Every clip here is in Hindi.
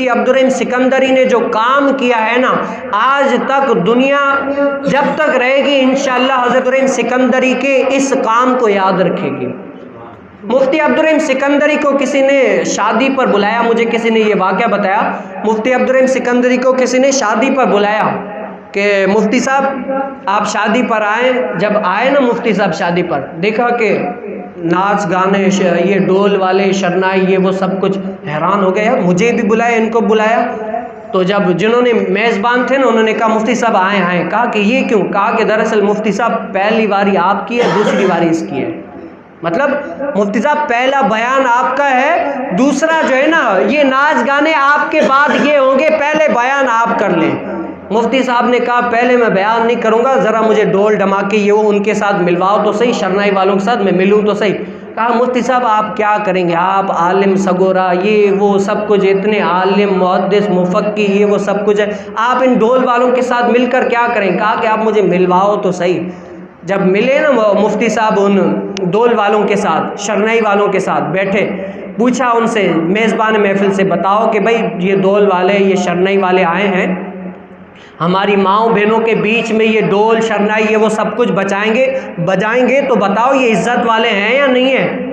मुफ्ती अब्दुल रहीम सिकंदरी ने जो काम किया है ना, आज तक दुनिया जब तक रहेगी इंशाअल्लाह हज़रत अब्दुल रहीम सिकंदरी के इस काम को याद रखेगी। मुफ्ती अब्दुल रहीम सिकंदरी को किसी ने शादी पर बुलाया, मुझे किसी ने ये वाक़या बताया। मुफ्ती अब्दुल रहीम सिकंदरी को किसी ने शादी पर बुलाया कि मुफ्ती साहब आप शादी पर आए। जब आए ना मुफ्ती साहब शादी पर, देखा कि नाच गाने, ये डोल वाले, शरनाई, ये वो सब कुछ, हैरान हो गए यार, मुझे भी बुलाया, इनको बुलाया। तो जब जिन्होंने मेज़बान थे ना, उन्होंने कहा मुफ्ती साहब आए आए। कहा कि ये क्यों? कहा कि दरअसल मुफ्ती साहब पहली बारी आपकी है, दूसरी बारी इसकी है। मतलब मुफ्ती साहब पहला बयान आपका है, दूसरा जो है ना ये नाच गाने आपके बाद ये होंगे, पहले बयान आप कर लें। मुफ्ती साहब ने कहा पहले मैं बयान नहीं करूँगा, ज़रा मुझे डोल धमाके ये वो उनके साथ मिलवाओ तो सही, शरनाई वालों के साथ मैं मिलूँ तो सही। कहा मुफ्ती साहब आप क्या करेंगे, आप आलिम सगोरा, ये वो सब कुछ, इतने आलिम मुहद्दिस मुफक्की ये वो सब कुछ है, आप इन डोल वालों के साथ मिलकर क्या करें? कहा कि आप मुझे मिलवाओ तो सही। जब मिले ना मुफ्ती साहब उन डोल वालों के साथ, शरनाई वालों के साथ बैठे, पूछा उनसे मेज़बान महफिल से, बताओ कि भाई ये डोल वाले, ये शरनाई वाले आए हैं, हमारी माँओं बहनों के बीच में ये डोल शरनाई ये वो सब कुछ बजाएंगे तो बताओ ये इज़्ज़त वाले हैं या नहीं है?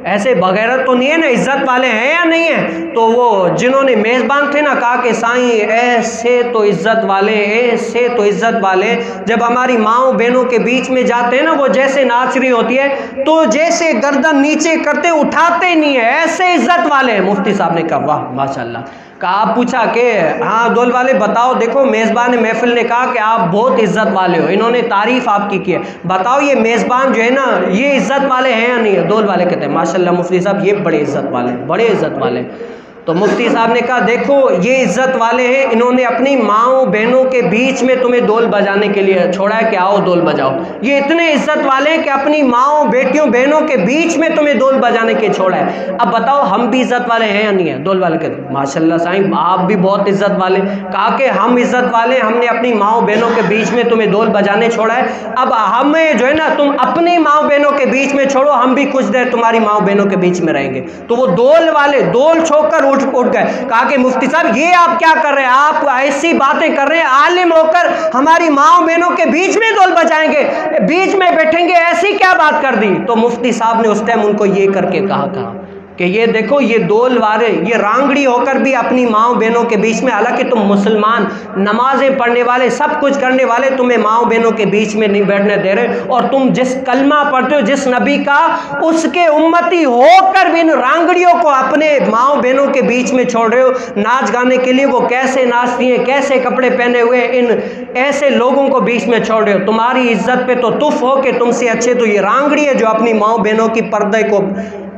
ऐसे बगैरत तो नहीं है ना, इज़्ज़त वाले हैं या नहीं है? तो वो जिन्होंने मेज़बान थे ना, कहा कि साईं ऐसे तो इज़्ज़त वाले, ऐसे तो इज़्ज़त वाले, जब हमारी माँओं बहनों के बीच में जाते हैं ना, वो जैसे नाच रही होती है तो जैसे गर्दन नीचे करते उठाते नहीं है, ऐसे इज़्ज़त वाले हैं। मुफ्ती साहब ने कहा वाह माशाल्लाह। कहा पूछा कि हाँ डोल वाले बताओ, देखो मेज़बान महफिल ने कहा कि आप बहुत इज़्ज़त वाले हो, इन्होंने तारीफ़ आपकी की है, बताओ ये मेज़बान जो है ना ये इज़्ज़त वाले हैं या नहीं है? डोल वाले कहते हैं माशाल्लाह मुफ्ती साहब ये बड़े इज़्ज़त वाले हैं, बड़े इज़्ज़त वाले हैं। तो मुफ्ती साहब ने कहा देखो ये इज़्ज़त वाले हैं, इन्होंने अपनी माँओं बहनों के बीच में तुम्हें डोल बजाने के लिए छोड़ा है कि आओ डोल बजाओ। ये इतने इज़्ज़त वाले हैं कि अपनी माँओं बेटियों बहनों के बीच में तुम्हें डोल बजाने के छोड़ा है। अब बताओ हम भी इज़्ज़त वाले हैं या नहीं है? डोल वाले कहते माशाल्लाह साईं आप भी बहुत इज़्ज़त वाले। कहा कि हम इज़्ज़त वाले, हमने अपनी माँओं बहनों के बीच में तुम्हें डोल बजाने छोड़ा है, अब हमें जो है ना तुम अपनी माँओं बहनों के बीच में छोड़ो, हम भी कुछ देर तुम्हारी माँओं बहनों के बीच में रहेंगे। तो वो डोल वाले डोल छोड़कर उठ गए। कहा कि मुफ्ती साहब ये आप क्या कर रहे हैं, आप ऐसी बातें कर रहे हैं, आलिम होकर हमारी माँओं बहनों के बीच में डोल बजाएंगे, बीच में बैठेंगे, ऐसी क्या बात कर दी? तो मुफ्ती साहब ने उस टाइम उनको ये करके कहा कि ये देखो ये डोल वाले ये रांगड़ी होकर भी अपनी माँओं बहनों के बीच में, हालांकि तुम मुसलमान नमाजें पढ़ने वाले सब कुछ करने वाले, तुम्हें माँओं बहनों के बीच में नहीं बैठने दे रहे, और तुम जिस कलमा पढ़ते हो जिस नबी का, उसके उम्मती होकर भी इन रांगड़ियों को अपने माँओं बहनों के बीच में छोड़ रहे हो नाच गाने के लिए। वो कैसे नाचती हैं, कैसे कपड़े पहने हुए, इन ऐसे लोगों को बीच में छोड़ रहे हो। तुम्हारी इज्जत पे तो तुफ हो कि तुमसे अच्छे तो ये रांगड़ी है जो अपनी माँओं बहनों की पर्दे को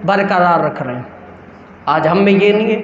बरकरार रख रहे हैं। आज हम में ये नहीं है।